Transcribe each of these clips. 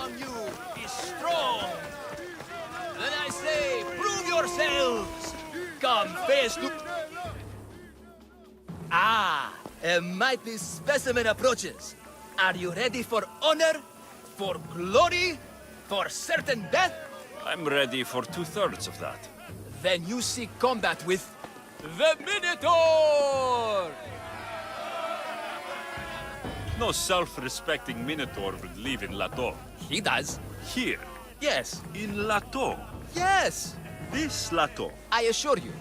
from you is strong. Then I say, prove yourselves. Come face to... A mighty specimen approaches. Are you ready for honor? For glory? For certain death? I'm ready for 2/3 of that. Then you seek combat with... the Minotaur! No self-respecting Minotaur would live in Lato. He does. Here, Yes. in Lato. Yes! This Lato. I assure you,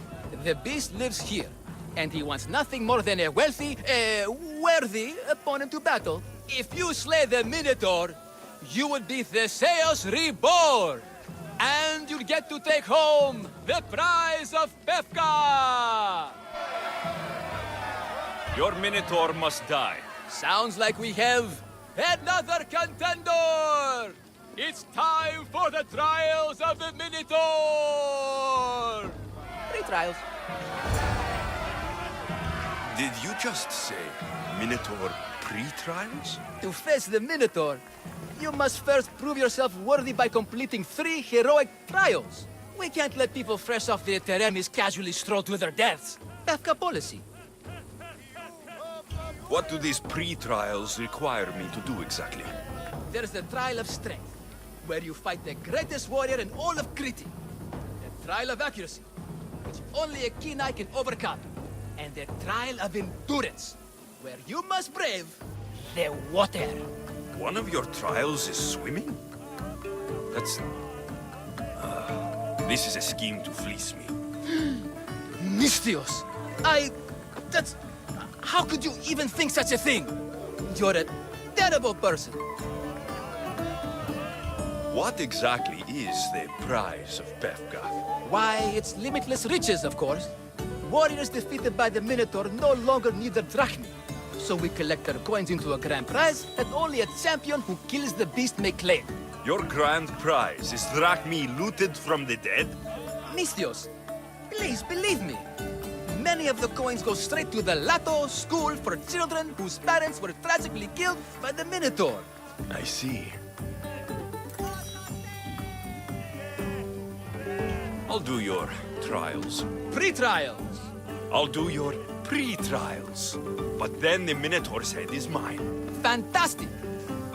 the beast lives here, and he wants nothing more than a wealthy, worthy opponent to battle. If you slay the Minotaur, you will be Theseus reborn, and you'll get to take home the prize of Pefka! Your Minotaur must die. Sounds like we have another contender! It's time for the trials of the Minotaur! 3 trials. Did you just say Minotaur pre-trials? To face the Minotaur, you must first prove yourself worthy by completing 3 heroic trials. We can't let people fresh off the Teremis casually stroll to their deaths. Pefka policy. What do these pre-trials require me to do exactly? There's the Trial of Strength, where you fight the greatest warrior in all of Crete. The Trial of Accuracy, which only a keen eye can overcome. And the Trial of Endurance, where you must brave the water. One of your trials is swimming? That's... this is a scheme to fleece me. Mystios! That's... How could you even think such a thing? You're a terrible person. What exactly is the prize of Pefka? Why, it's limitless riches, of course. Warriors defeated by the Minotaur no longer need their drachmi. So we collect their coins into a grand prize that only a champion who kills the beast may claim. Your grand prize is drachmi looted from the dead? Mystios, please believe me. Many of the coins go straight to the Lato School for children whose parents were tragically killed by the Minotaur. I see. I'll do your trials. Pre-trials. I'll do your pre-trials. But then the Minotaur's head is mine. Fantastic.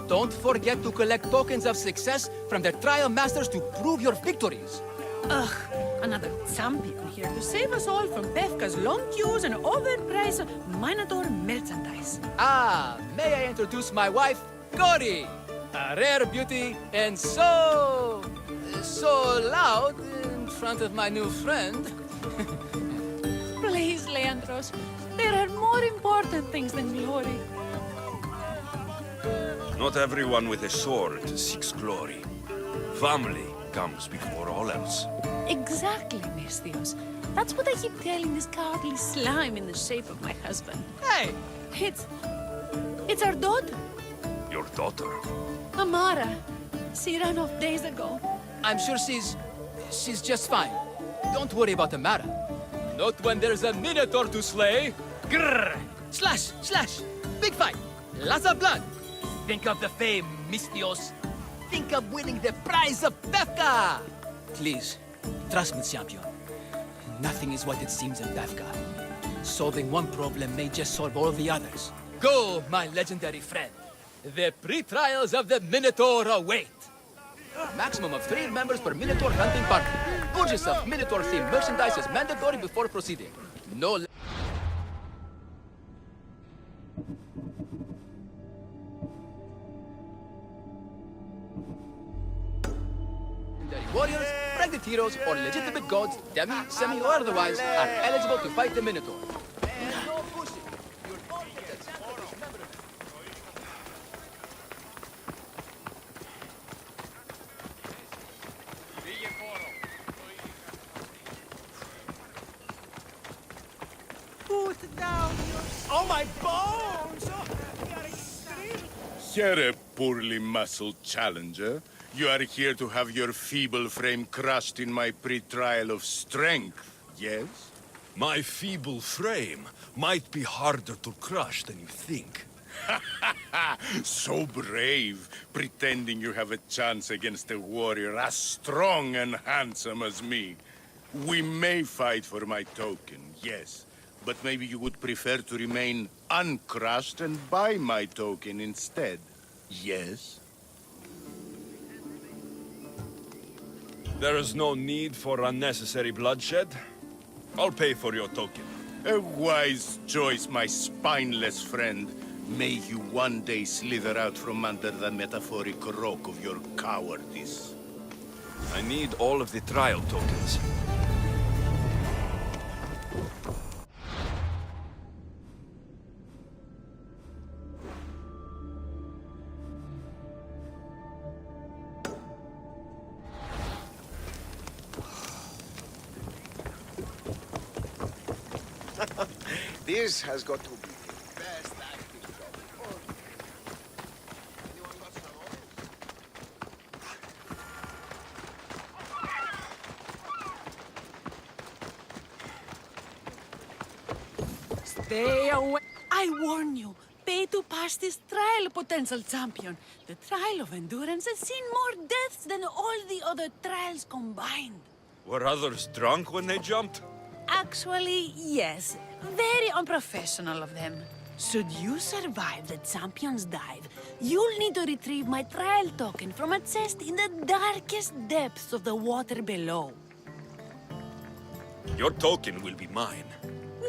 Don't forget to collect tokens of success from the trial masters to prove your victories. Ugh, another champion here to save us all from Pefka's long queues and overpriced Minotaur merchandise. May I introduce my wife, Cory? A rare beauty and so loud in front of my new friend. Please, Leandros, there are more important things than glory. Not everyone with a sword seeks glory. Family comes before all else. Exactly, Mystios. That's what I keep telling this cowardly slime in the shape of my husband. Hey! It's our daughter, Your daughter. Amara. She ran off days ago. I'm sure she's just fine. Don't worry about Amara. Not when there's a Minotaur to slay. Grrr! Slash! Slash! Big fight! Lots of blood! Think of the fame, Mystios. Think of winning the prize of Pefka! Please, trust me, champion. Nothing is what it seems in Pefka. Solving one problem may just solve all the others. Go, my legendary friend. The pre-trials of the Minotaur await. Maximum of 3 members per Minotaur hunting party. Purchase of Minotaur-themed merchandise is mandatory before proceeding. No legendary warriors, pregnant heroes, or legitimate gods, demi, semi, or otherwise, are eligible to fight the Minotaur. No pushing. You're all the champions member of Put down your... Oh, my bones! Here, poorly muscled challenger. You are here to have your feeble frame crushed in my pre-trial of strength, yes? My feeble frame might be harder to crush than you think. So brave, pretending you have a chance against a warrior as strong and handsome as me. We may fight for my token, yes. But maybe you would prefer to remain uncrushed and buy my token instead. Yes? There is no need for unnecessary bloodshed. I'll pay for your token. A wise choice, my spineless friend. May you one day slither out from under the metaphoric rock of your cowardice. I need all of the trial tokens. This has got to be the best acting job. Anyone got some orders? Stay away. I warn you. Pay to pass this trial, potential champion. The trial of endurance has seen more deaths than all the other trials combined. Were others drunk when they jumped? Actually, yes. Very unprofessional of them. Should you survive the champion's dive, you'll need to retrieve my trial token from a chest in the darkest depths of the water below. Your token will be mine.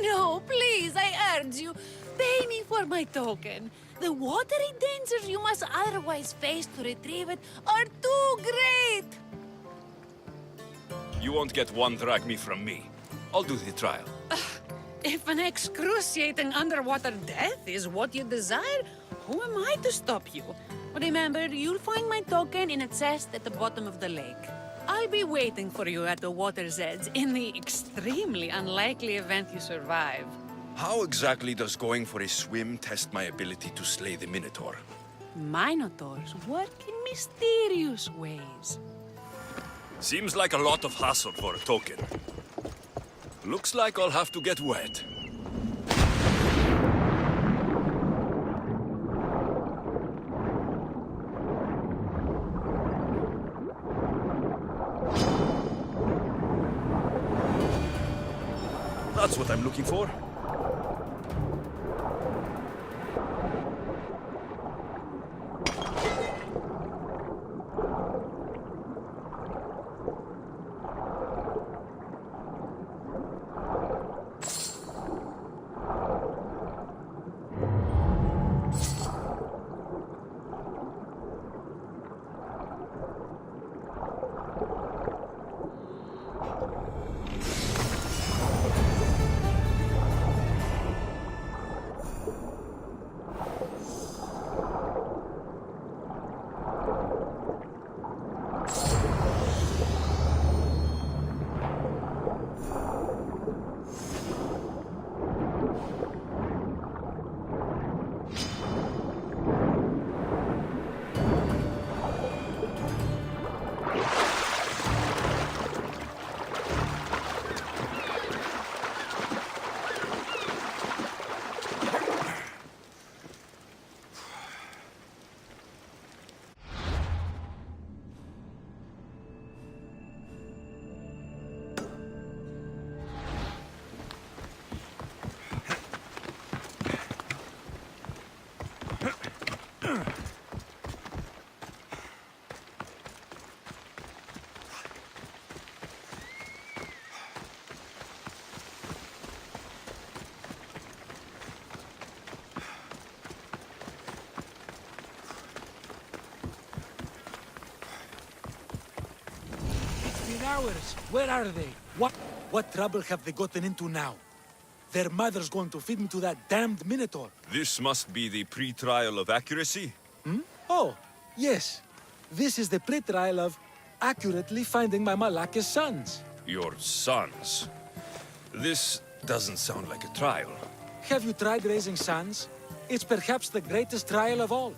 No, please, I urge you. Pay me for my token. The watery dangers you must otherwise face to retrieve it are too great. You won't get one drachme from me. I'll do the trial. If an excruciating underwater death is what you desire, who am I to stop you? Remember, you'll find my token in a chest at the bottom of the lake. I'll be waiting for you at the water's edge in the extremely unlikely event you survive. How exactly does going for a swim test my ability to slay the Minotaur? Minotaurs work in mysterious ways. Seems like a lot of hassle for a token. Looks like I'll have to get wet. That's what I'm looking for. Hours. Where are they? What trouble have they gotten into now? Their mother's going to feed me to that damned Minotaur. This must be the pre-trial of accuracy. Oh, yes. This is the pre-trial of accurately finding my Malaka's sons. Your sons. This doesn't sound like a trial. Have you tried raising sons? It's perhaps the greatest trial of all.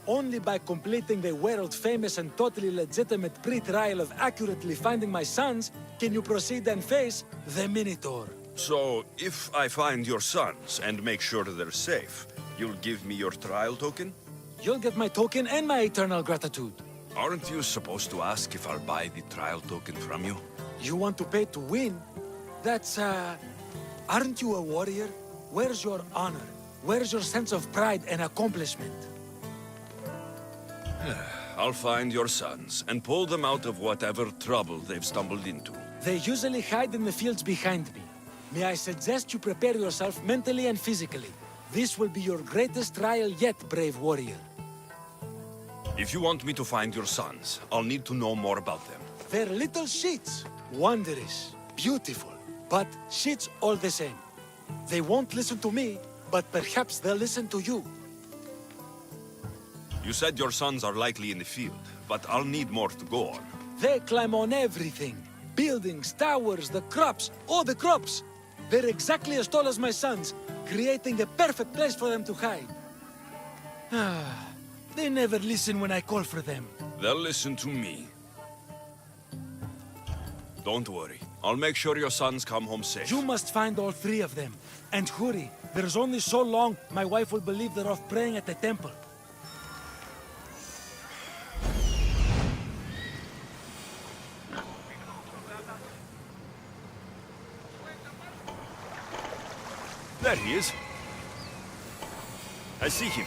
Only by completing the world-famous and totally legitimate pre-trial of accurately finding my sons can you proceed and face the Minotaur. So, if I find your sons and make sure they're safe, you'll give me your trial token? You'll get my token and my eternal gratitude. Aren't you supposed to ask if I'll buy the trial token from you? You want to pay to win? That's, Aren't you a warrior? Where's your honor? Where's your sense of pride and accomplishment? I'll find your sons and pull them out of whatever trouble they've stumbled into. They usually hide in the fields behind me. May I suggest you prepare yourself mentally and physically. This will be your greatest trial yet, brave warrior. If you want me to find your sons, I'll need to know more about them. They're little shits. Wondrous, beautiful, but shits all the same. They won't listen to me, but perhaps they'll listen to you. You said your sons are likely in the field, but I'll need more to go on. They climb on everything. Buildings, towers, the crops, all the crops. They're exactly as tall as my sons, creating the perfect place for them to hide. They never listen when I call for them. They'll listen to me. Don't worry. I'll make sure your sons come home safe. You must find all three of them. And hurry. There's only so long my wife will believe they're off praying at the temple. There he is. I see him.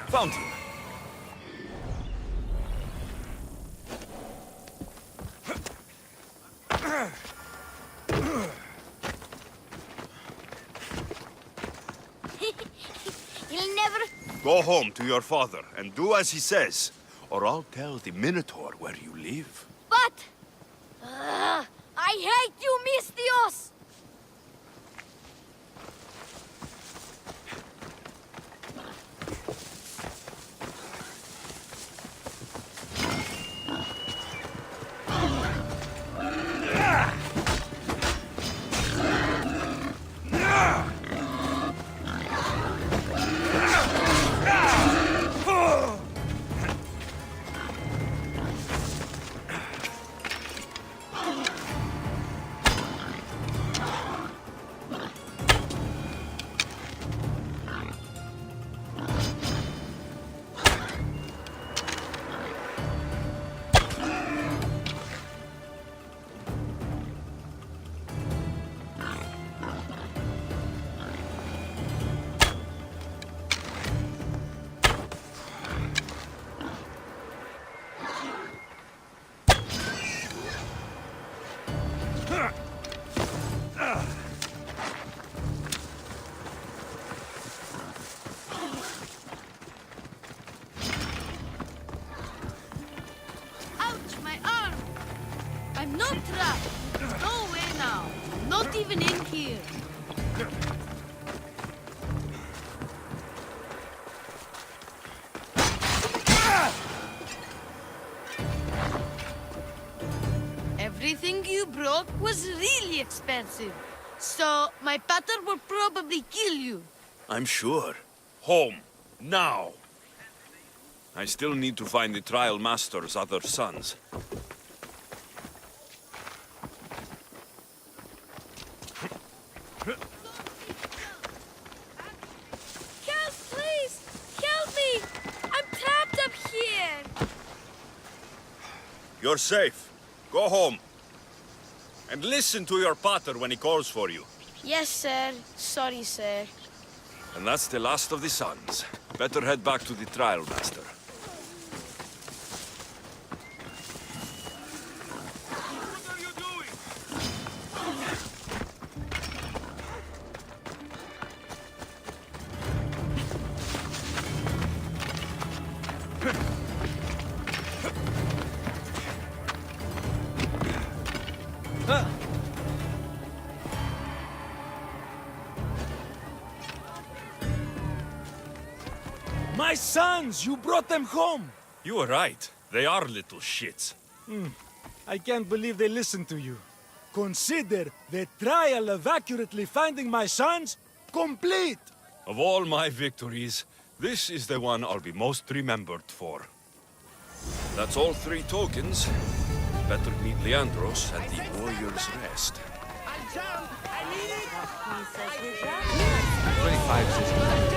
Found him. He'll never... Go home to your father and do as he says, or I'll tell the Minotaur where you live. But... I hate you, Mistios! I'm not trapped. There's no way now. Not even in here. Everything you broke was really expensive. So my pater will probably kill you. I'm sure. Home. Now. I still need to find the trial master's other sons. Help, please! Help me! I'm trapped up here! You're safe. Go home. And listen to your pater when he calls for you. Yes, sir. Sorry, sir. And that's the last of the sons. Better head back to the trial master. What are you doing? My sons! You brought them home! You were right. They are little shits. I can't believe they listened to you. Consider the trial of accurately finding my sons complete! Of all my victories, this is the one I'll be most remembered for. That's all 3 tokens. Better meet Leandros at the Warrior's Rest. 25 systems.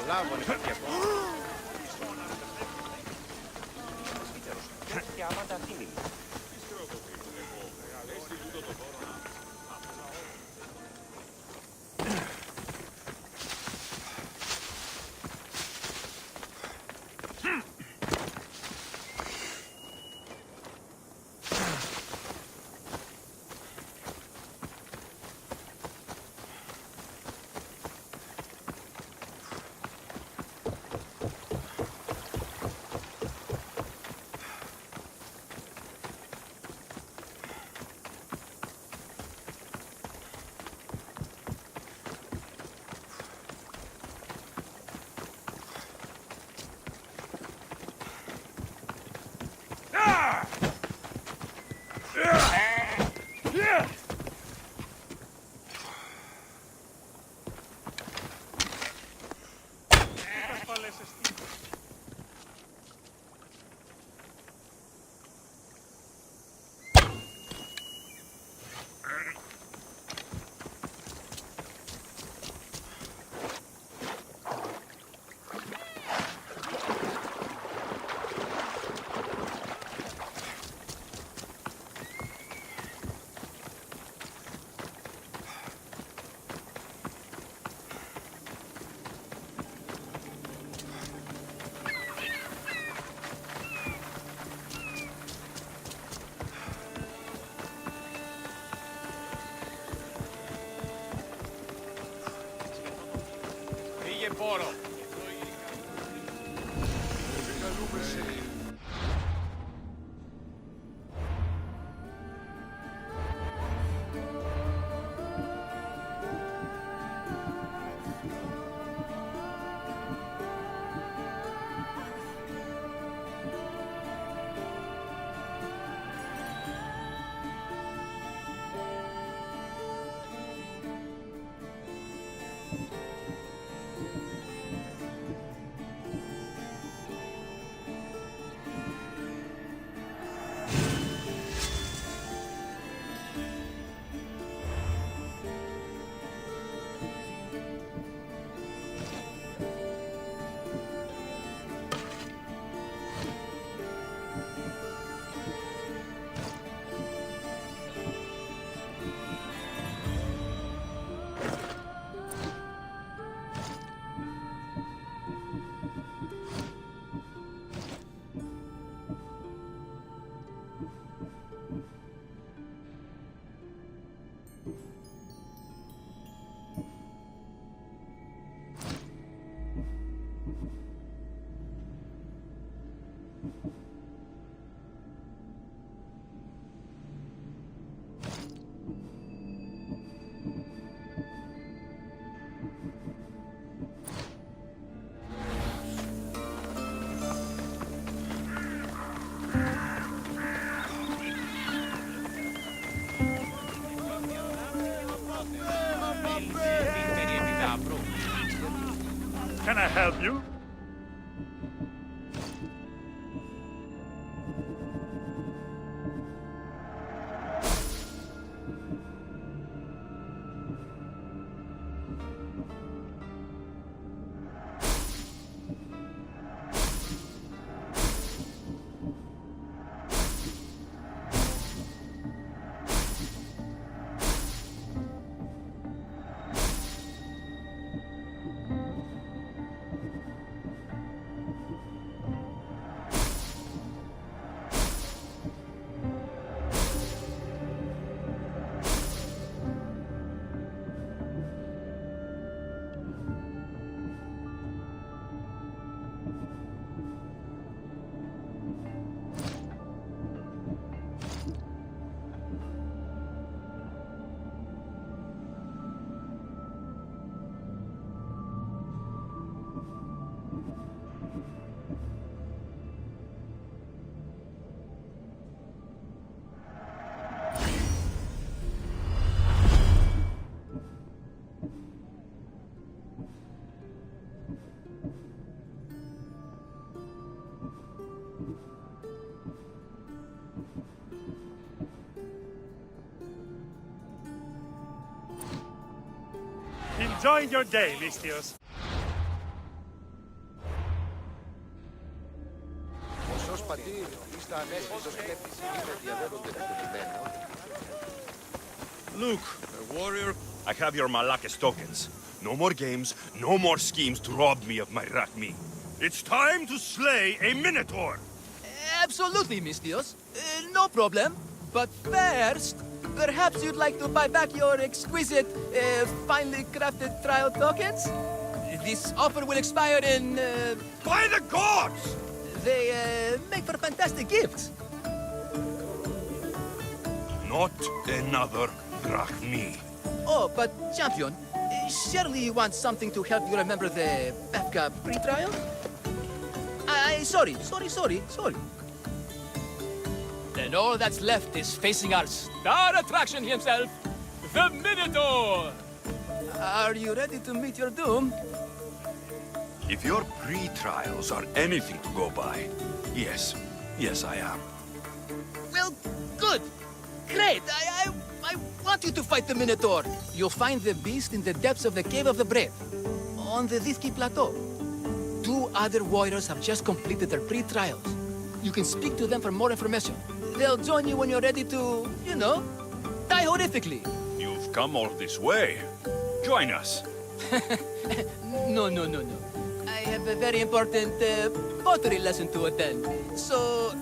προλάβω nepatiepo. Πήγε πόρο. Can I help you? Enjoy your day, Listios. Luke, warrior, I have your Malakis tokens. No more games, no more schemes to rob me of my Rakmi. It's time to slay a Minotaur! Absolutely, Miss Dios. No problem. But first, perhaps you'd like to buy back your exquisite, finely crafted trial tokens? This offer will expire in, By the gods! They, make for fantastic gifts. Not another Rakmi. Oh, but, champion, surely you want something to help you remember the Befka pre-trial? Sorry. Then all that's left is facing our star attraction himself, the Minotaur! Are you ready to meet your doom? If your pre-trials are anything to go by, yes, I am. Well, good. Great. I want you to fight the Minotaur. You'll find the beast in the depths of the Cave of the Brave, on the Dithki Plateau. 2 other warriors have just completed their pre-trials. You can speak to them for more information. They'll join you when you're ready to, die horrifically. You've come all this way. Join us. No. I have a very important pottery lesson to attend. So,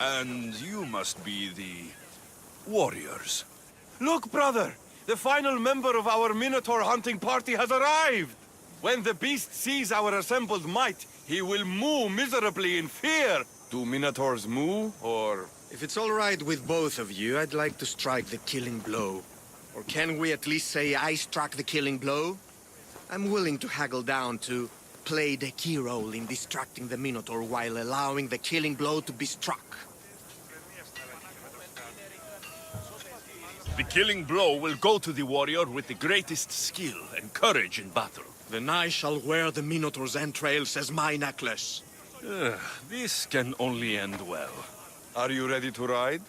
And you must be the warriors. Look, brother! The final member of our Minotaur hunting party has arrived! When the beast sees our assembled might, he will moo miserably in fear. Do Minotaurs moo, or... If it's all right with both of you, I'd like to strike the killing blow. Or can we at least say I struck the killing blow? I'm willing to haggle down to play the key role in distracting the Minotaur while allowing the killing blow to be struck. The killing blow will go to the warrior with the greatest skill and courage in battle. Then I shall wear the Minotaur's entrails as my necklace. This can only end well. Are you ready to ride?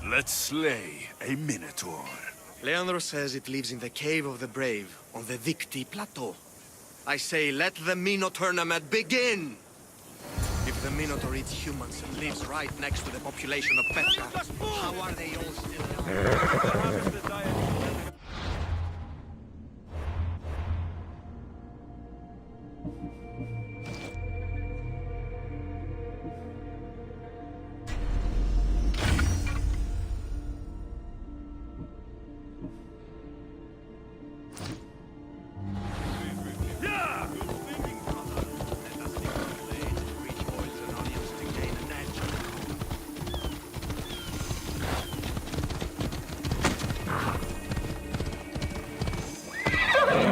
Let's slay a Minotaur. Leandro says it lives in the Cave of the Brave, on the Dithki Plateau. I say, let the Minotaur tournament begin! If the Minotaur eats humans and lives right next to the population of Petra, how are they all still...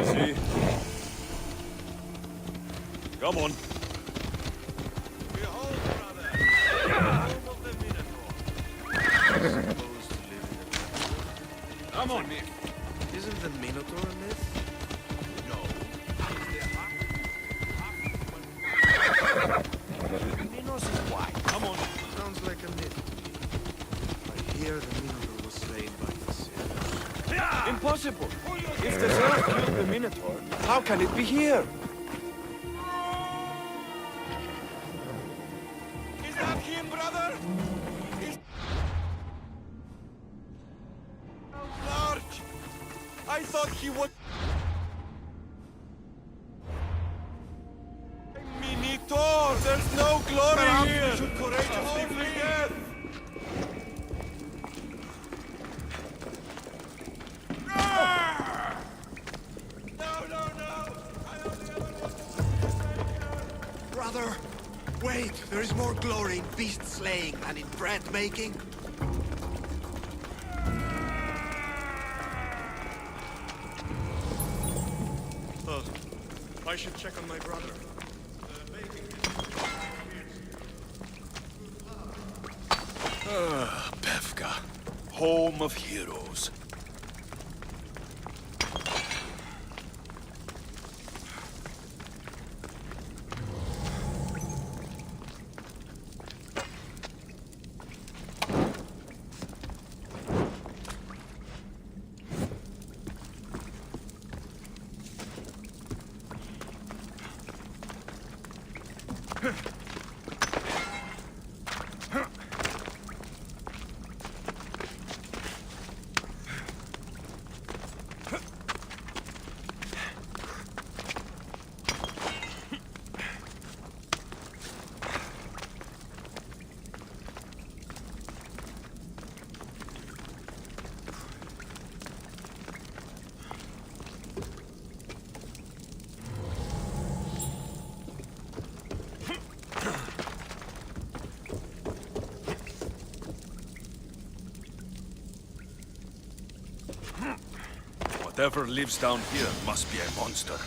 See? Come on. Come on, Nick. Isn't the Minotaur a myth? No. Minos is white. Come on. Sounds like a myth. I hear the Minotaur was slain by the Zeus. Impossible! If the Zeus killed the Minotaur, how can it be here? Is that him, brother? Is... large! I thought he was... Minotaur! There's no glory here! You should courageously flee death! Brother, wait! There is more glory in beast slaying than in bread making. I should check on my brother. Befka. home of heroes. Whatever lives down here must be a monster.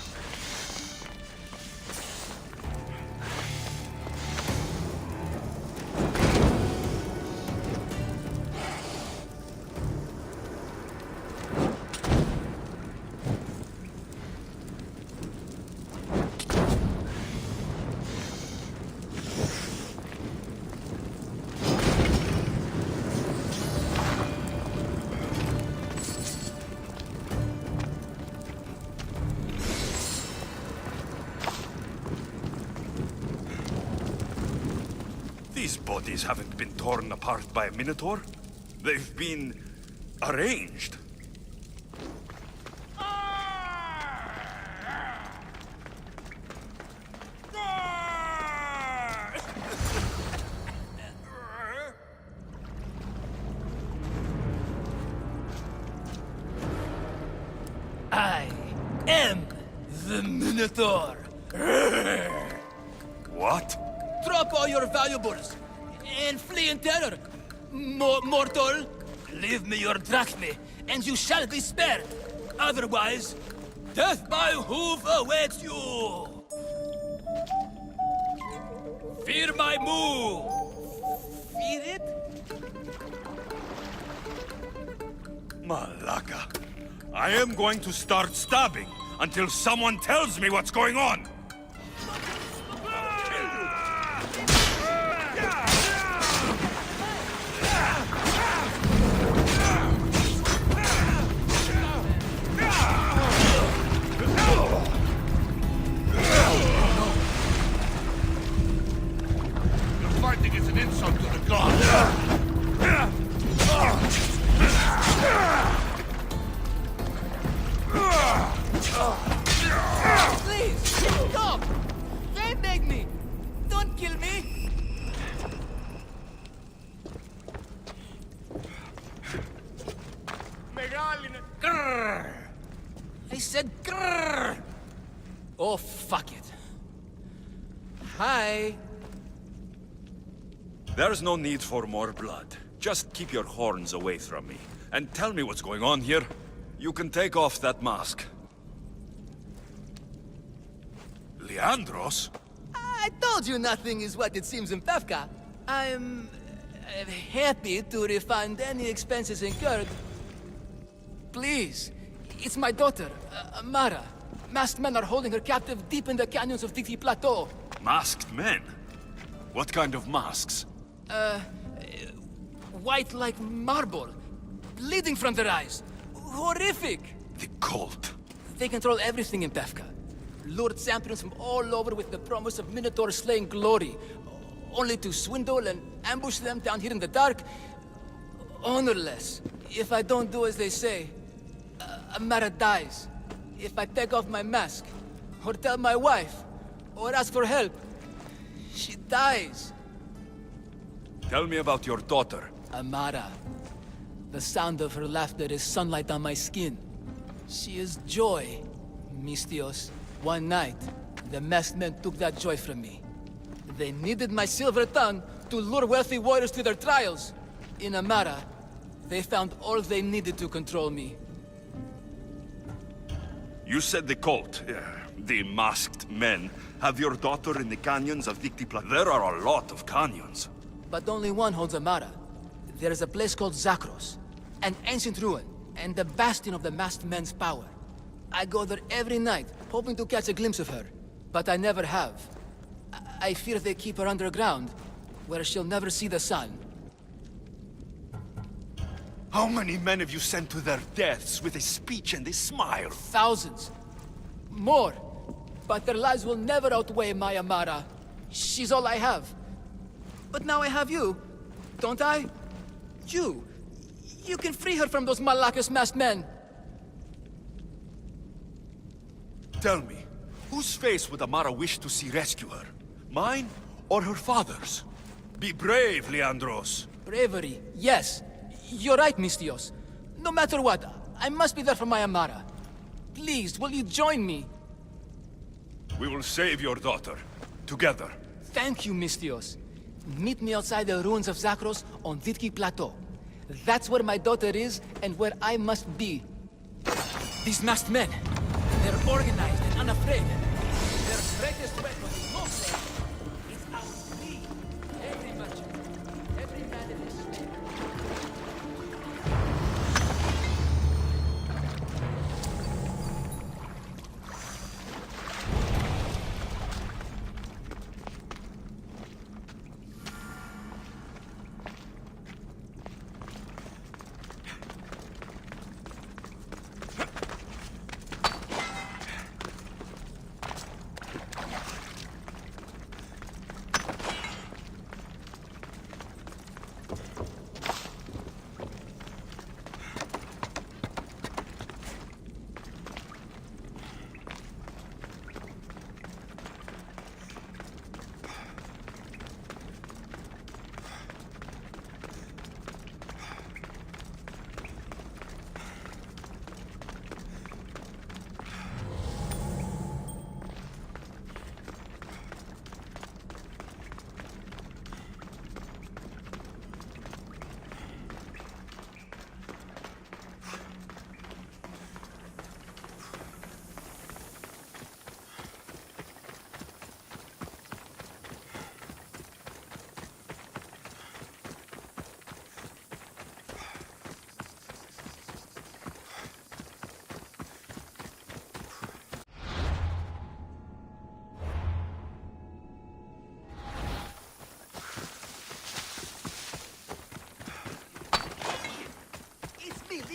These bodies haven't been torn apart by a minotaur. They've been arranged. I am the Minotaur. What? Drop all your valuables and flee in terror. Mortal, leave me your drachme, and you shall be spared. Otherwise, death by hoof awaits you. Fear my move. Fear it? Malaka. I am going to start stabbing until someone tells me what's going on. Fighting is an insult to the gods. Please, stop! They beg me. Don't kill me. Grrr. I said grrr. Oh, fuck it. Hi. There's no need for more blood. Just keep your horns away from me. And tell me what's going on here. You can take off that mask. Leandros? I told you nothing is what it seems in Pevka. I'm happy to refund any expenses incurred. Please, it's my daughter, Mara. Masked men are holding her captive deep in the canyons of Dixie Plateau. Masked men? What kind of masks? White like marble, bleeding from their eyes. Horrific! The cult. They control everything in Pevka. Lured champions from all over with the promise of Minotaur slaying glory, only to swindle and ambush them down here in the dark. Honorless. If I don't do as they say, Amara dies. If I take off my mask, or tell my wife, or ask for help, she dies. Tell me about your daughter. Amara. The sound of her laughter is sunlight on my skin. She is joy, Mistios. One night, the masked men took that joy from me. They needed my silver tongue to lure wealthy warriors to their trials. In Amara, they found all they needed to control me. You said the cult, the masked men, have your daughter in the canyons of Victipla. There are a lot of canyons. But only one holds Amara. There is a place called Zakros. an ancient ruin, and the bastion of the masked men's power. I go there every night, hoping to catch a glimpse of her, but I never have. I fear they keep her underground, where she'll never see the sun. How many men have you sent to their deaths with a speech and a smile? Thousands. More. But their lives will never outweigh my Amara. She's all I have. But now I have you, don't I? You can free her from those Malakas masked men. Tell me, whose face would Amara wish to see rescue her? Mine or her father's? Be brave, Leandros. Bravery, yes. You're right, Mistios. No matter what, I must be there for my Amara. Please, will you join me? We will save your daughter. Together. Thank you, Mistios. Meet me outside the ruins of Zakros on Vitki Plateau. That's where my daughter is and where I must be. These masked men, they're organized and unafraid. Their greatest weapon is no faith. It's our greed. Every merchant, every man in this state.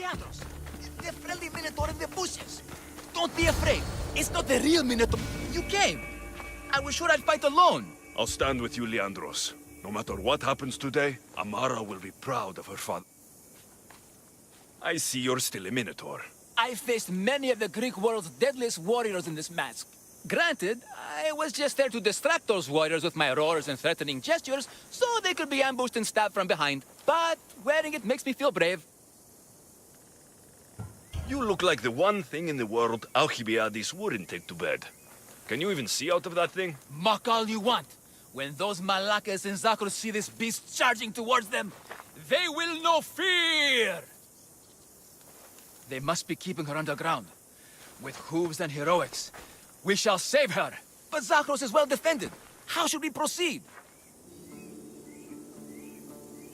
Leandros, the friendly Minotaur in the bushes. Don't be afraid. It's not the real Minotaur. You came. I was sure I'd fight alone. I'll stand with you, Leandros. No matter what happens today, Amara will be proud of her father. I see you're still a Minotaur. I faced many of the Greek world's deadliest warriors in this mask. Granted, I was just there to distract those warriors with my roars and threatening gestures, so they could be ambushed and stabbed from behind. But wearing it makes me feel brave. You look like the one thing in the world Alcibiades wouldn't take to bed. Can you even see out of that thing? Mock all you want. When those Malakas and Zakros see this beast charging towards them, they will know fear! They must be keeping her underground. With hooves and heroics, we shall save her. But Zakros is well defended. How should we proceed?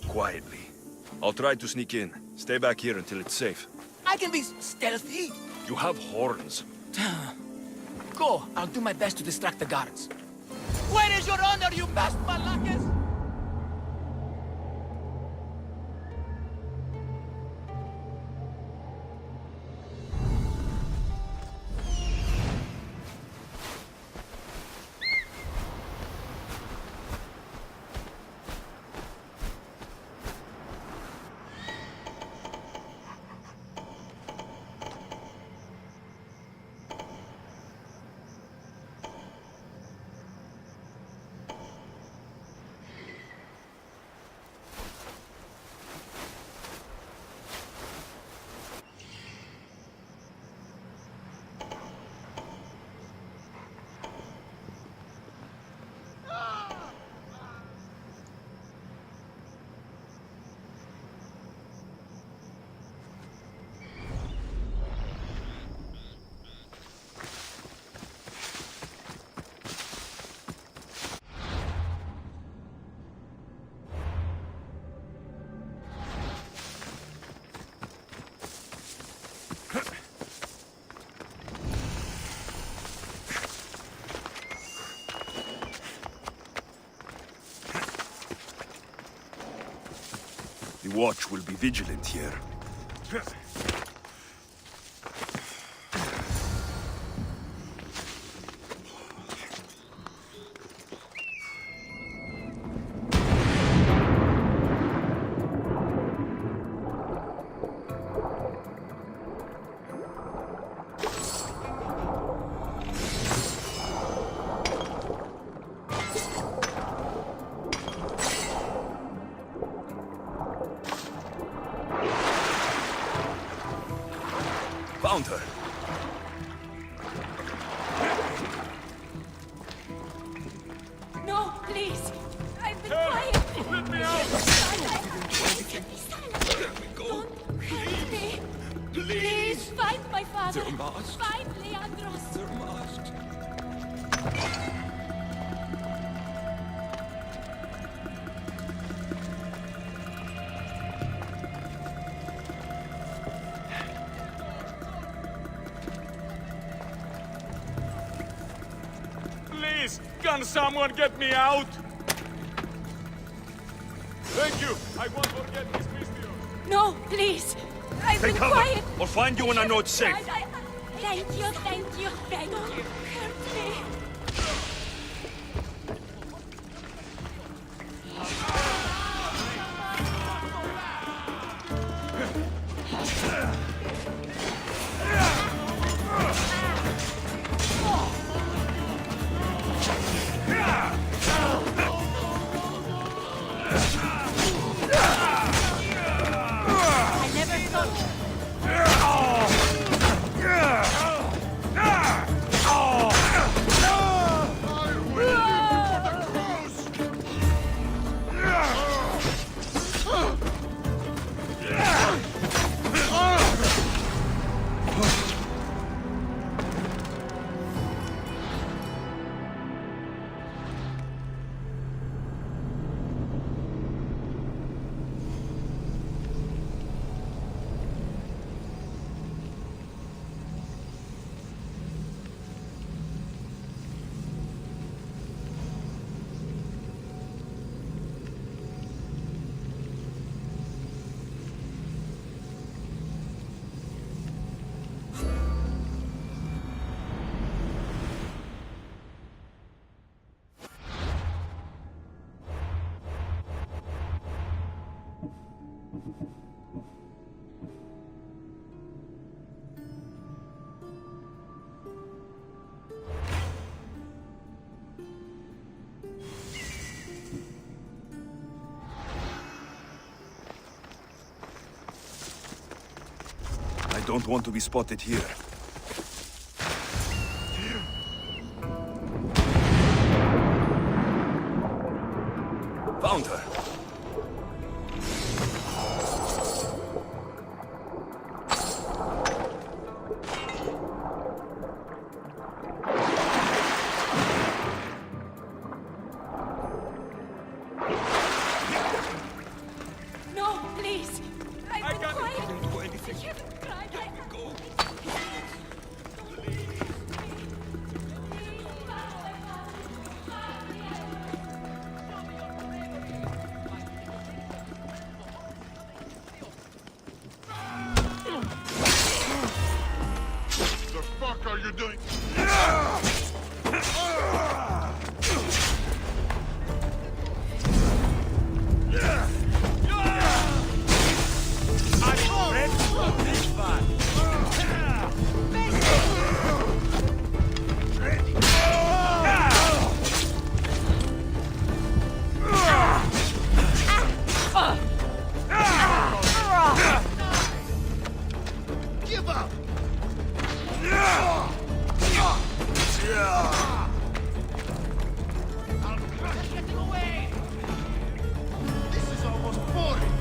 Quietly. I'll try to sneak in. Stay back here until it's safe. I can be stealthy. You have horns. Go. I'll do my best to distract the guards. Where is your honor, you masked Malakas? The watch will be vigilant here. Found her. No, please. I've been quiet. Let me out! Don't hurt me. Please find my father. They're masked. Find Leandros. They're masked. Please, can someone get me out? Thank you. I won't forget this mystery. No, please. I've Take been cover, quiet. or find you when I know it's safe. Thank you, thank you. Don't hurt me. I never thought. I don't want to be spotted here. Found her. No, please. I've been quiet. Don't do anything. You haven't cried. Go. The fuck are you doing? Give up! I'll crush you away! This is almost boring!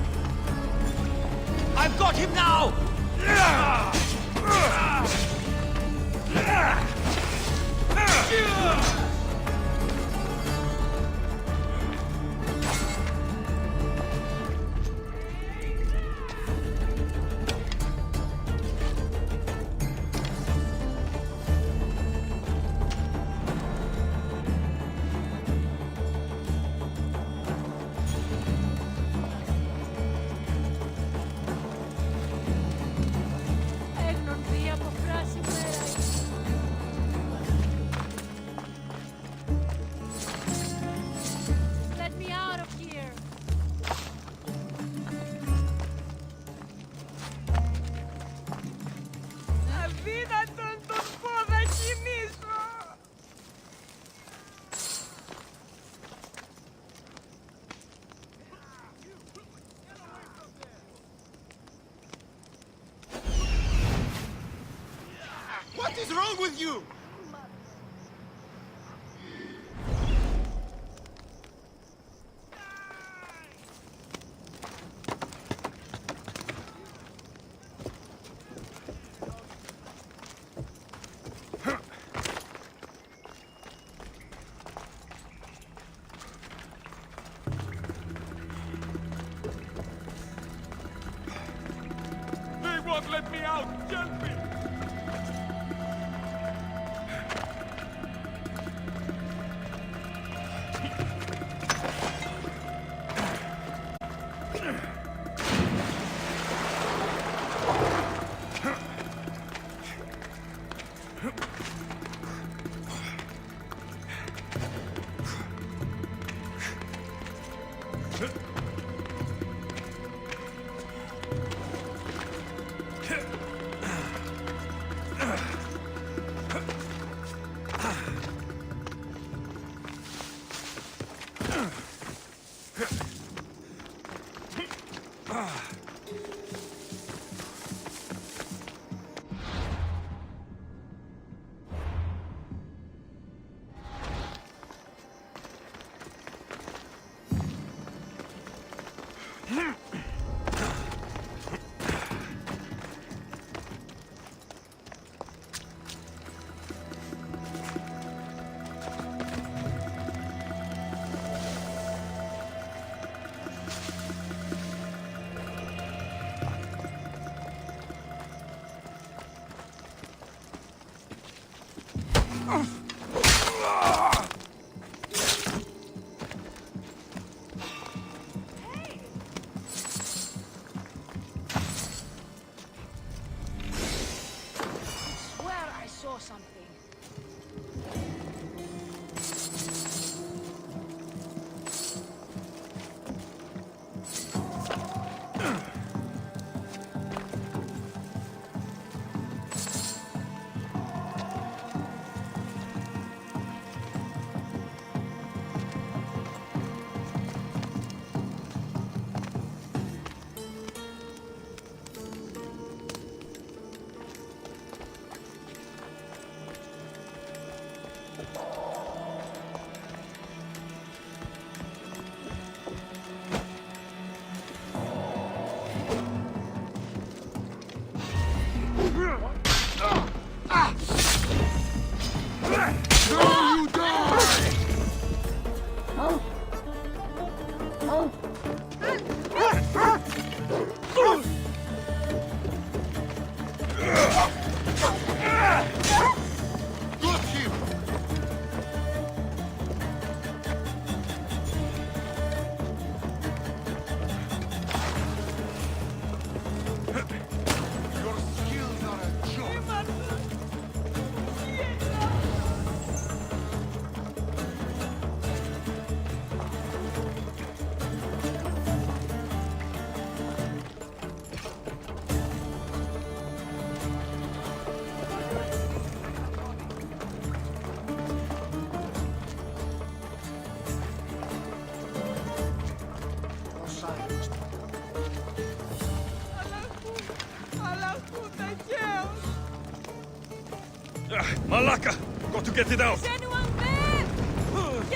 I've got him now! with you! They won't let me out! Help me! Swear I saw something. Malaka! Got to get it out! Is anyone there? Help!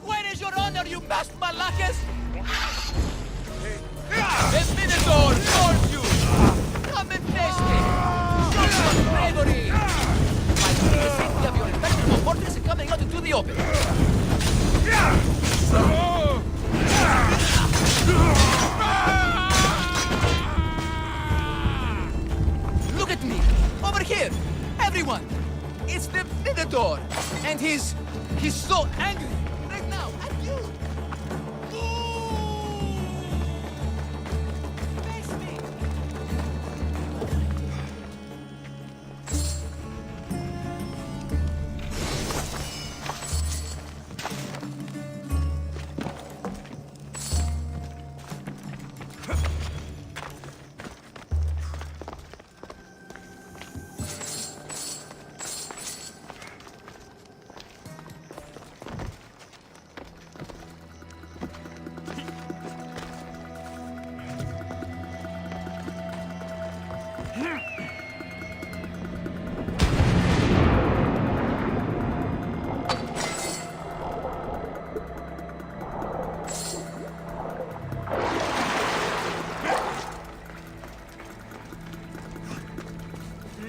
Where is your honor, you masked malakas? The Minotaur calls you! Come and face me! Show some bravery! I see the safety of your impenetrable fortress is coming out into the open. Look at me! Over here! Everyone! It's the Minotaur! And he's so angry! Right now, at you! Face me!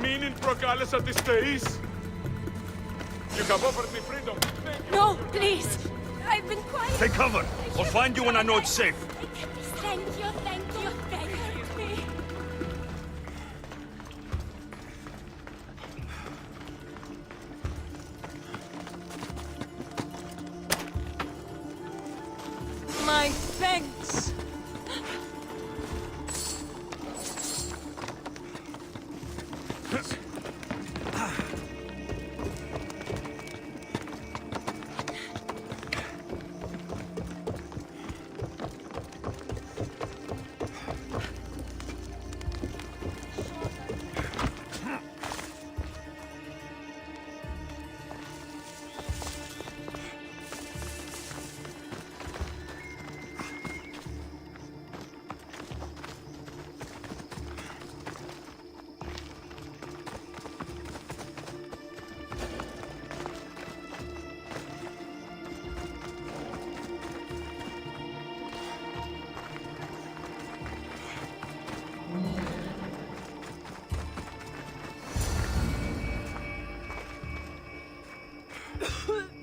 Meaning Procalis at this days? You have offered me freedom. No, please. I've been quiet. Take cover. I'll find you when I know it's safe. Thank you, thank you, thank you. My thanks.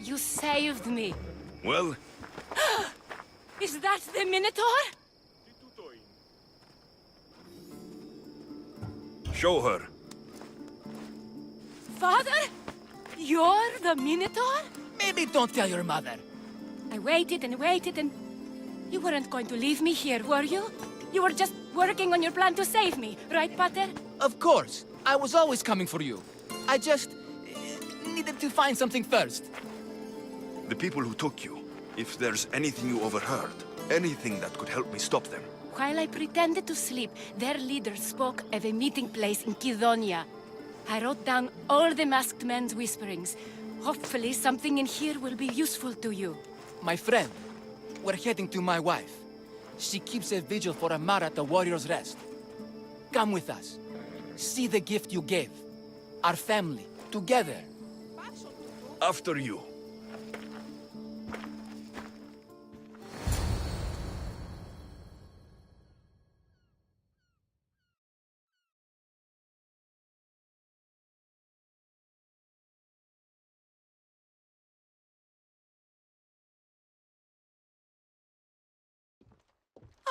You saved me. Well, Is that the Minotaur? show her. Father? You're the Minotaur? Maybe don't tell your mother. I waited and waited and... You weren't going to leave me here, were you? You were just working on your plan to save me, right, Pater? Of course. I was always coming for you. I just needed to find something first. The people who took you, if there's anything you overheard, anything that could help me stop them. While I pretended to sleep, their leader spoke of a meeting place in Kidonia. I wrote down all the masked men's whisperings. Hopefully something in here will be useful to you. My friend, we're heading to my wife. She keeps a vigil for Amara at the Warrior's Rest. Come with us. See the gift you gave. Our family, together. After you.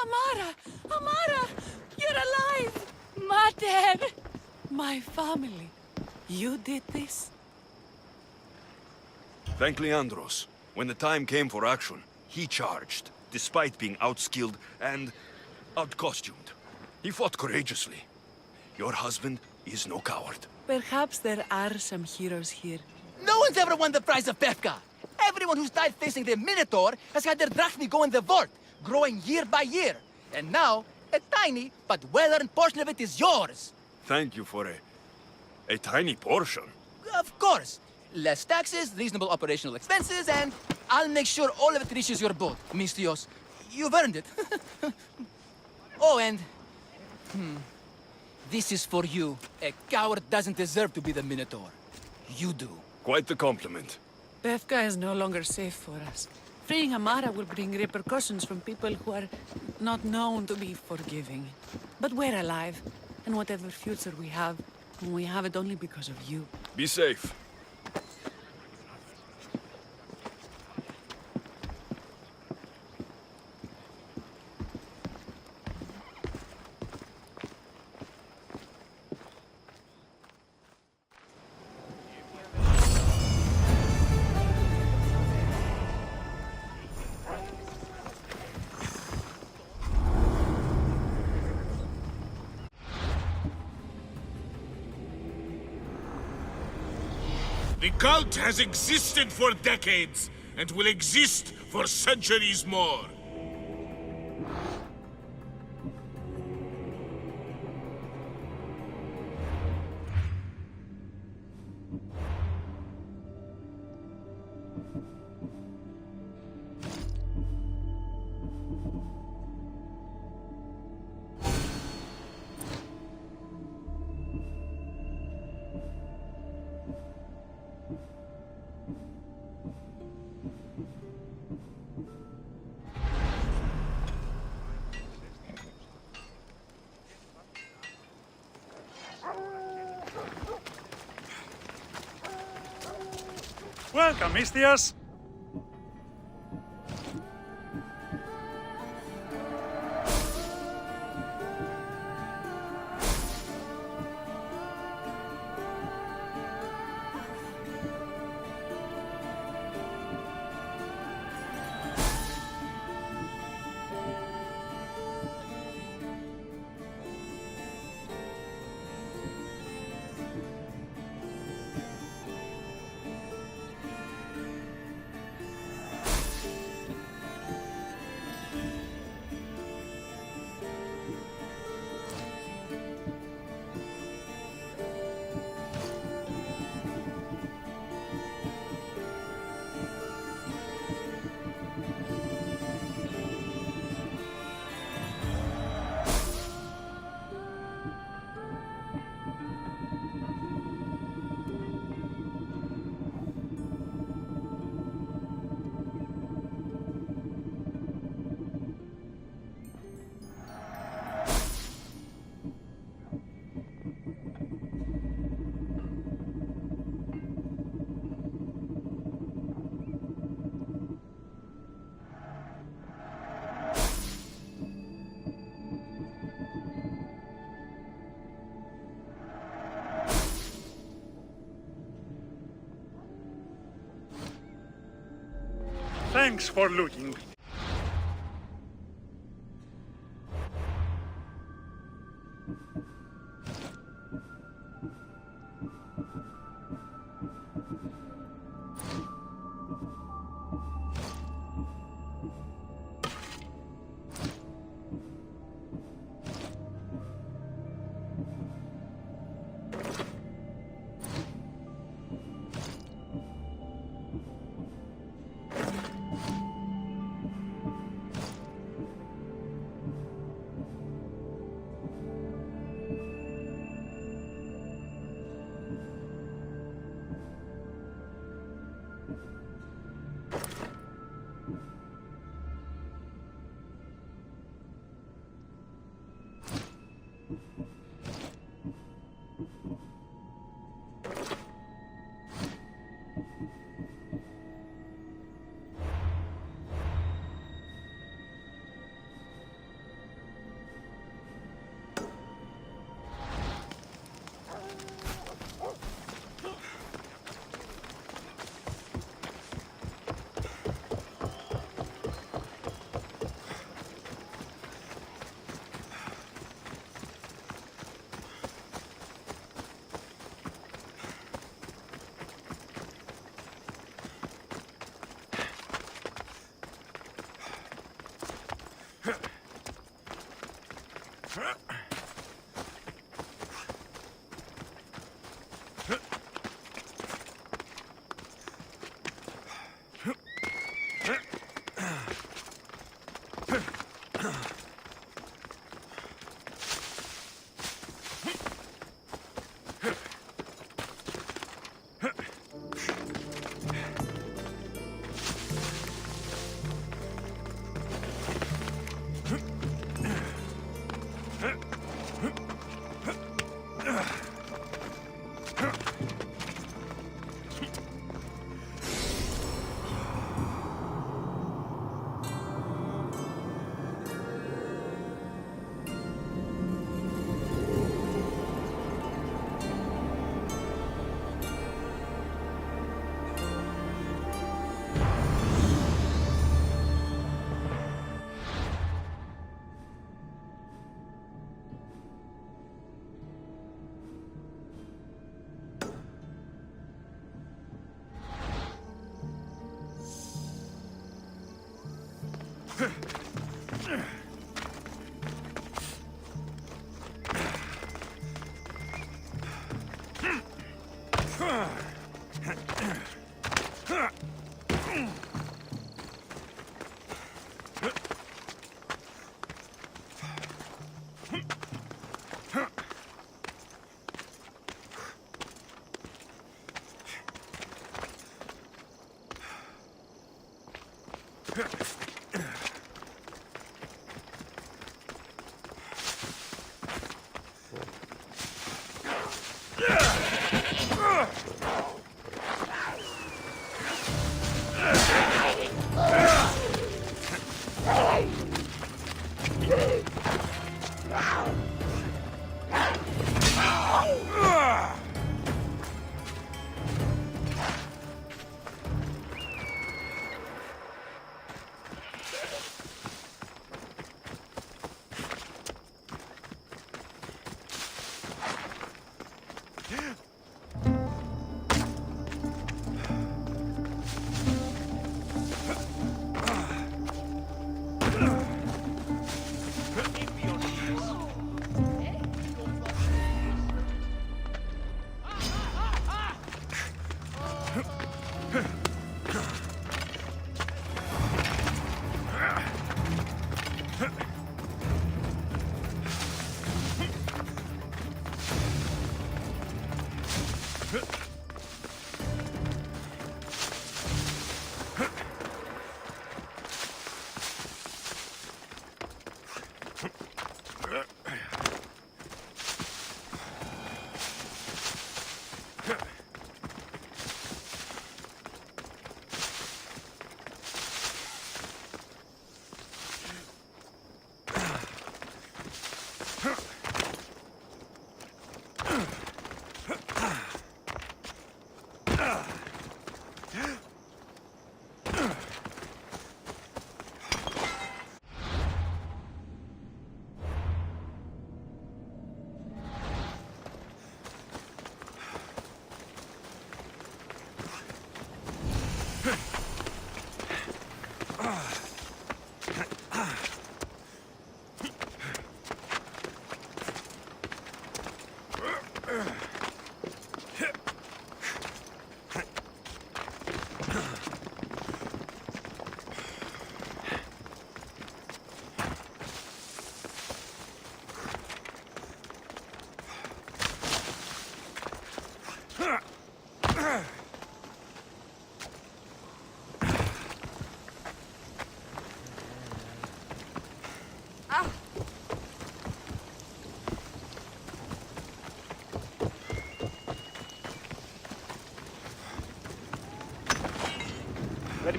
Amara! Amara! You're alive! Mater! My family. You did this? Thank Leandros. When the time came for action, he charged, despite being outskilled and outcostumed. He fought courageously. Your husband is no coward. Perhaps there are some heroes here. No one's ever won the prize of Pefka. Everyone who's died facing the Minotaur has had their drachmi go in the vault, growing year by year. And now, a tiny but well-earned portion of it is yours. Thank you for a tiny portion. Of course. less taxes, reasonable operational expenses, and I'll make sure all of it reaches your boat, Mistios. You've earned it. Oh, and... This is for you. A coward doesn't deserve to be the Minotaur. You do. Quite the compliment. Befka is no longer safe for us. Freeing Amara will bring repercussions from people who are not known to be forgiving. But we're alive, and whatever future we have it only because of you. Be safe. The cult has existed for decades, and will exist for centuries more. Welcome, Mistios. Thanks for looking.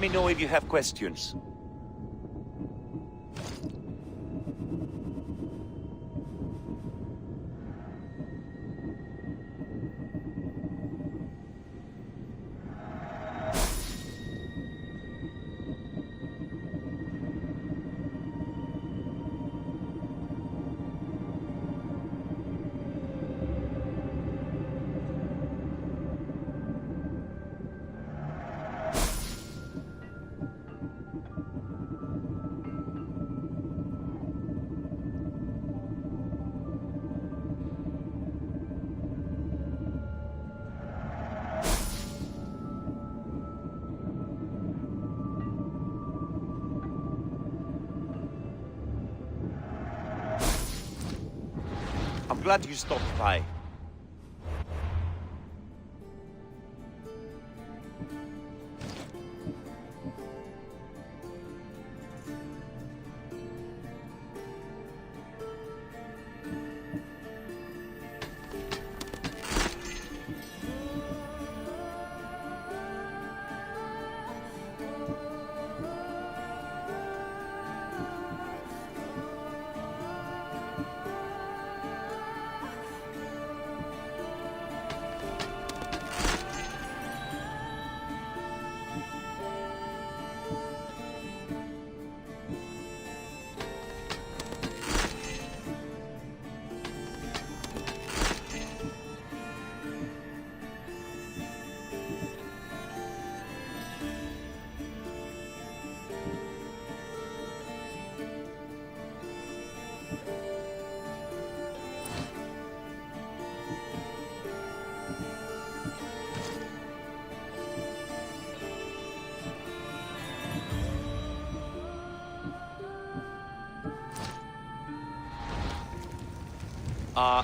Let me know if you have questions. glad you stopped by.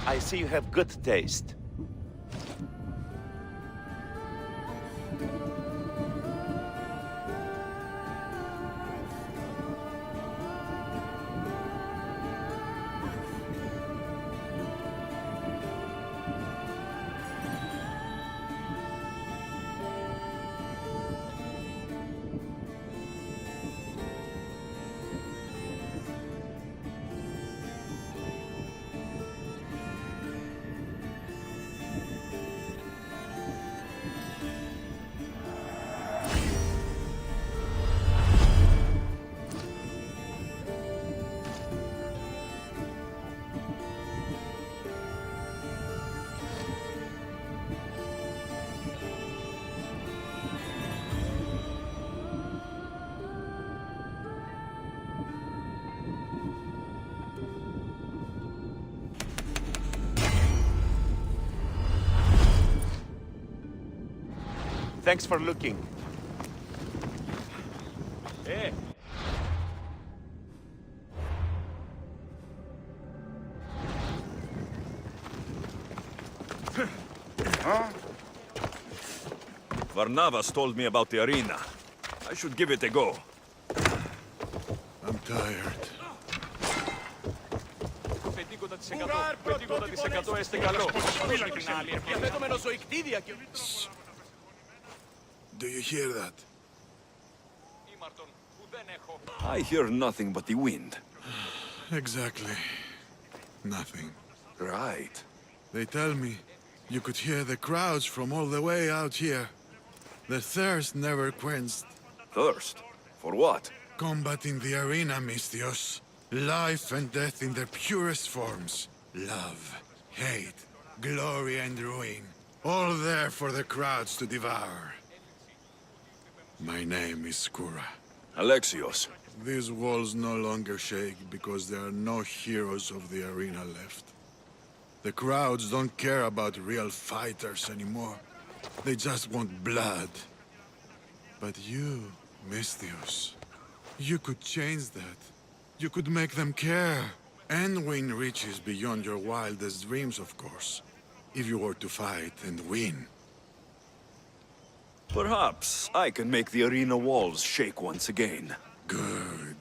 I see you have good taste. Thanks for looking. Hey! Varnavas told me about the arena. I should give it a go. I'm tired. 50% έστε καλό. Διαθέτουμε ζωοκτήδια και... Do you hear that? I hear nothing but the wind. Exactly. Nothing. Right. They tell me you could hear the crowds from all the way out here. The thirst never quenched. Thirst? For what? Combat in the arena, Misthios. Life and death in their purest forms. Love, hate, glory and ruin. All there for the crowds to devour. My name is Skura. Alexios. These walls no longer shake because there are no heroes of the arena left. The crowds don't care about real fighters anymore. They just want blood. But you, Misthios, you could change that. You could make them care. And win riches beyond your wildest dreams, of course. If you were to fight and win. Perhaps I can make the arena walls shake once again. Good.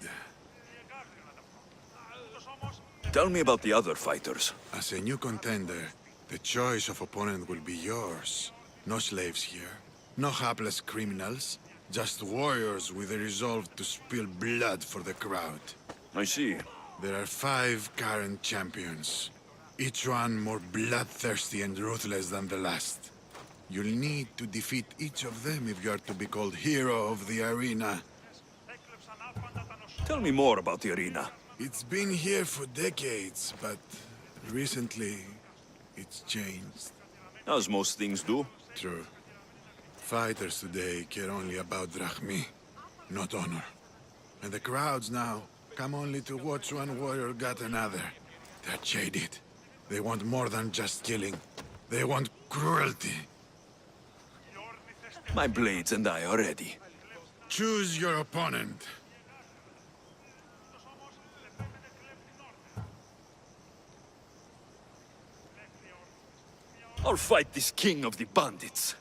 Tell me about the other fighters. As a new contender, the choice of opponent will be yours. No slaves here. No hapless criminals. Just warriors with a resolve to spill blood for the crowd. I see. There are 5 current champions. Each one more bloodthirsty and ruthless than the last. You'll need to defeat each of them if you are to be called hero of the arena. Tell me more about the arena. It's been here for decades, but recently it's changed. As most things do. True. Fighters today care only about drachmi, not honor. And the crowds now come only to watch one warrior gut another. They're jaded. They want more than just killing. They want cruelty. My blades and I are ready. Choose your opponent. I'll fight this king of the bandits.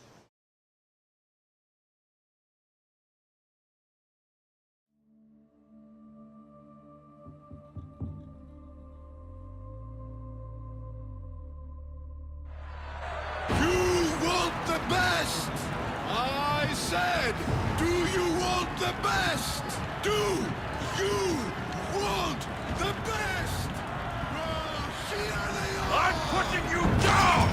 You want the best! I said, do you want the best? Do you want the best? Well, here they are! I'm putting you down!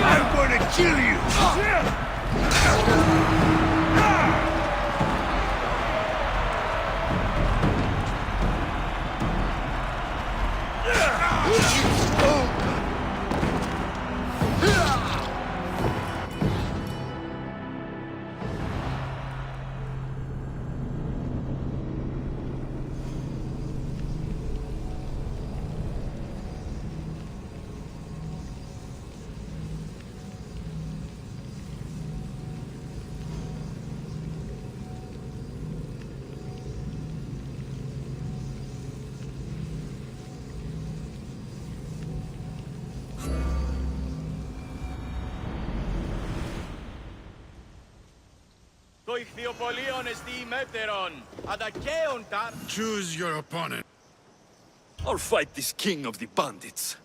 I'm gonna kill you! Choose your opponent. I'll fight this king of the bandits.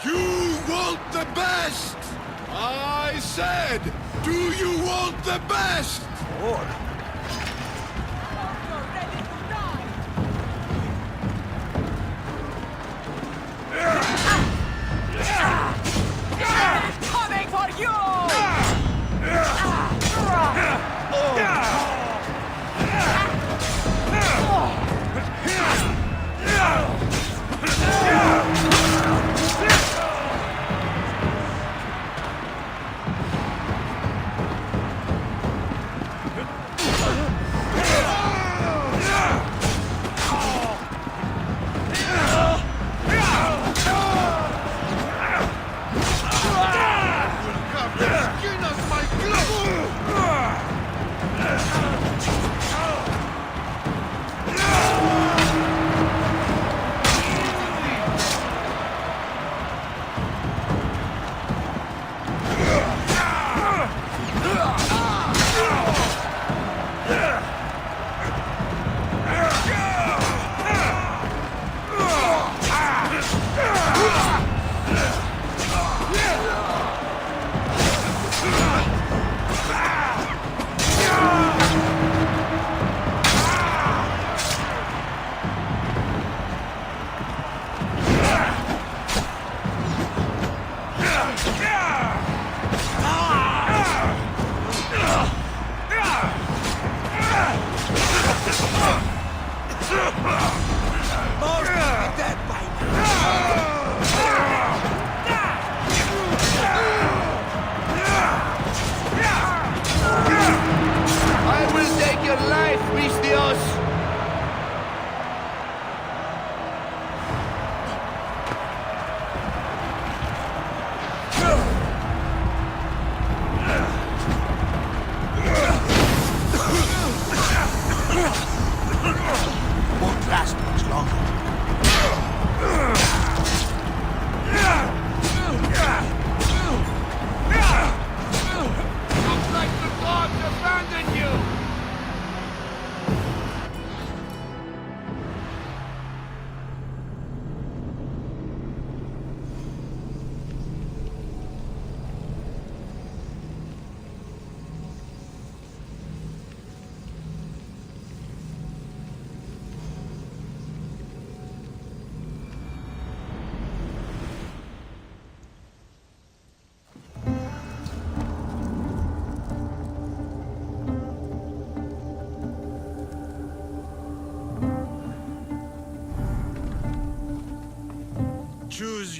You want the best! I said, do you want the best? Coming for you!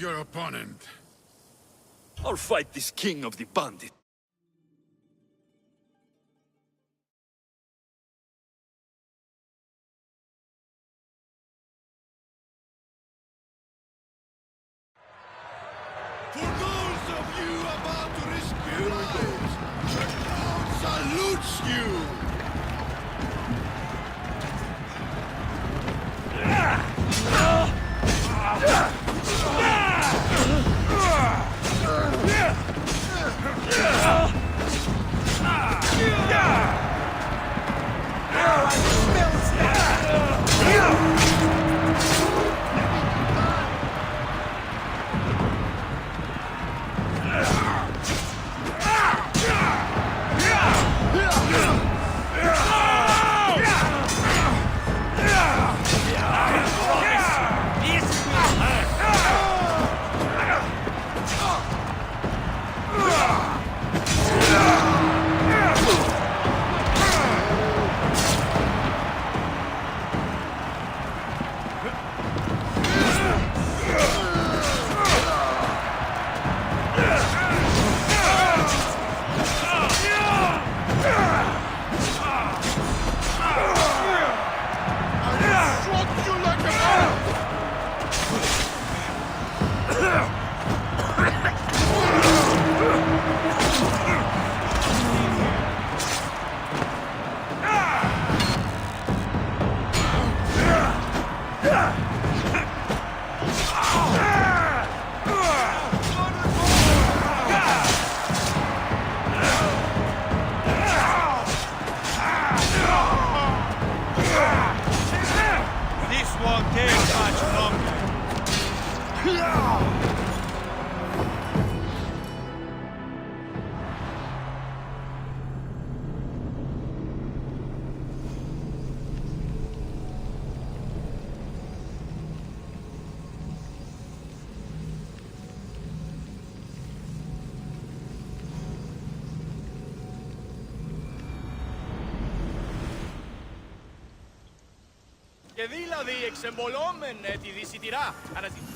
your opponent. I'll fight this king of the bandits. For those of you about to risk your lives, the crowd salutes you!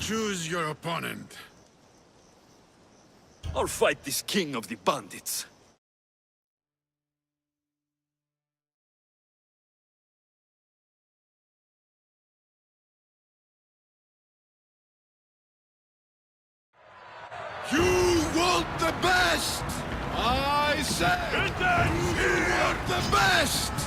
Choose your opponent. I'll fight this king of the bandits. You want the best! I say! You want the best!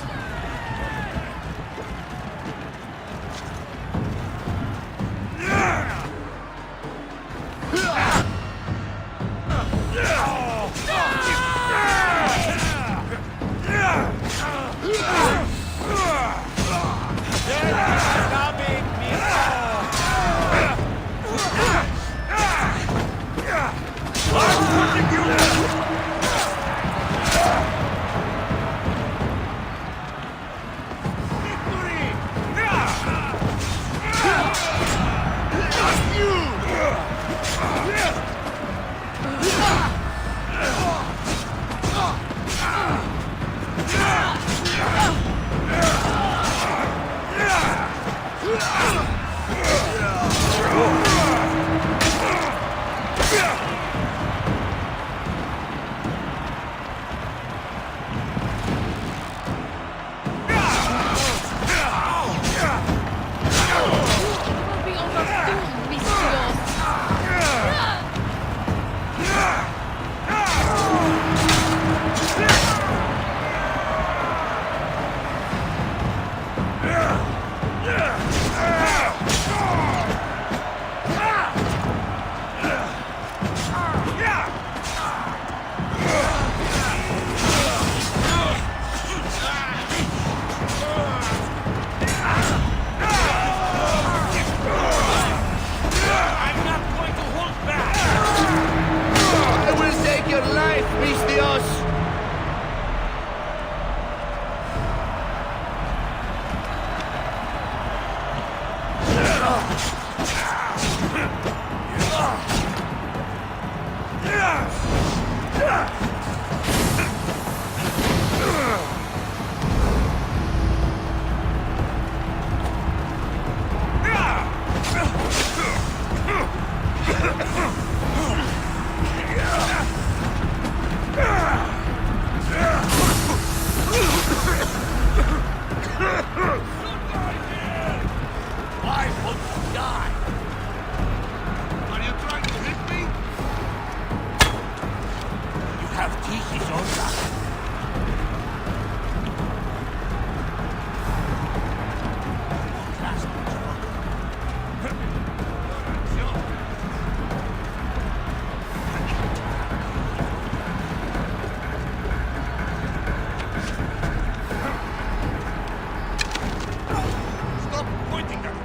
Stop pointing at me!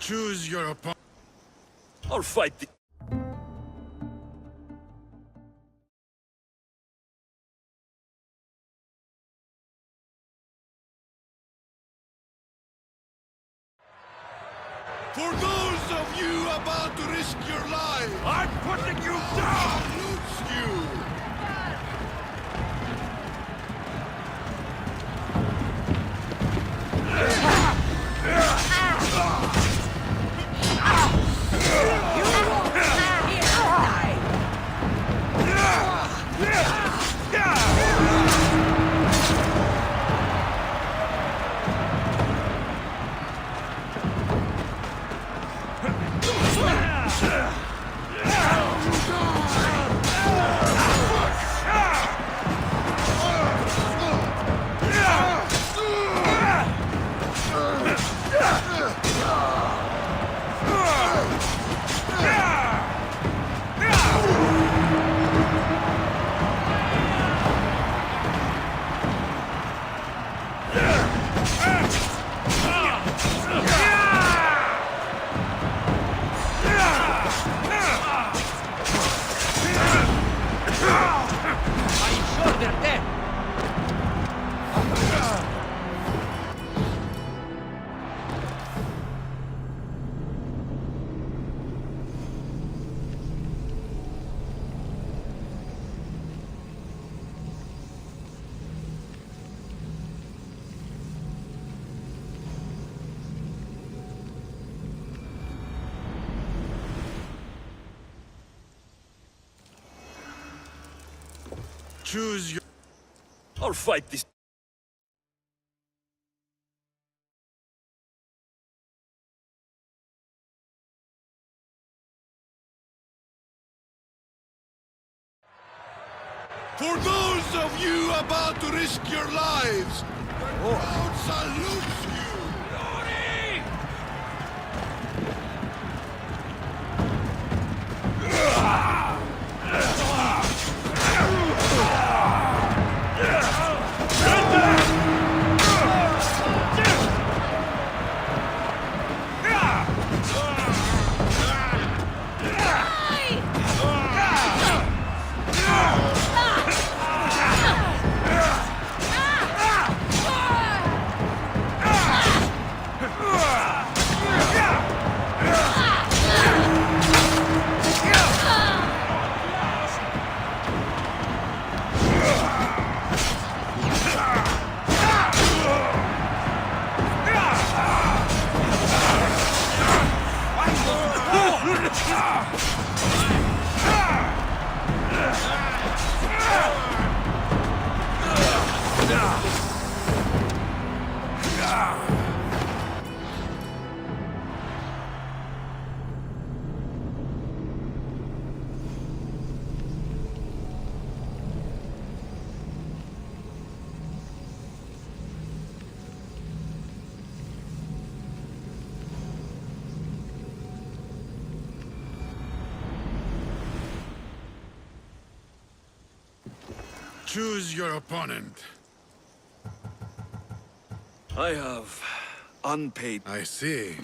Choose your opponent. I'll fight the... For those of you about to risk your life, I'm putting you down! salutes you! Choose your... I'll fight this... For those of you about to risk your lives, the crowd salutes you! Choose your opponent. I have unpaid... I see.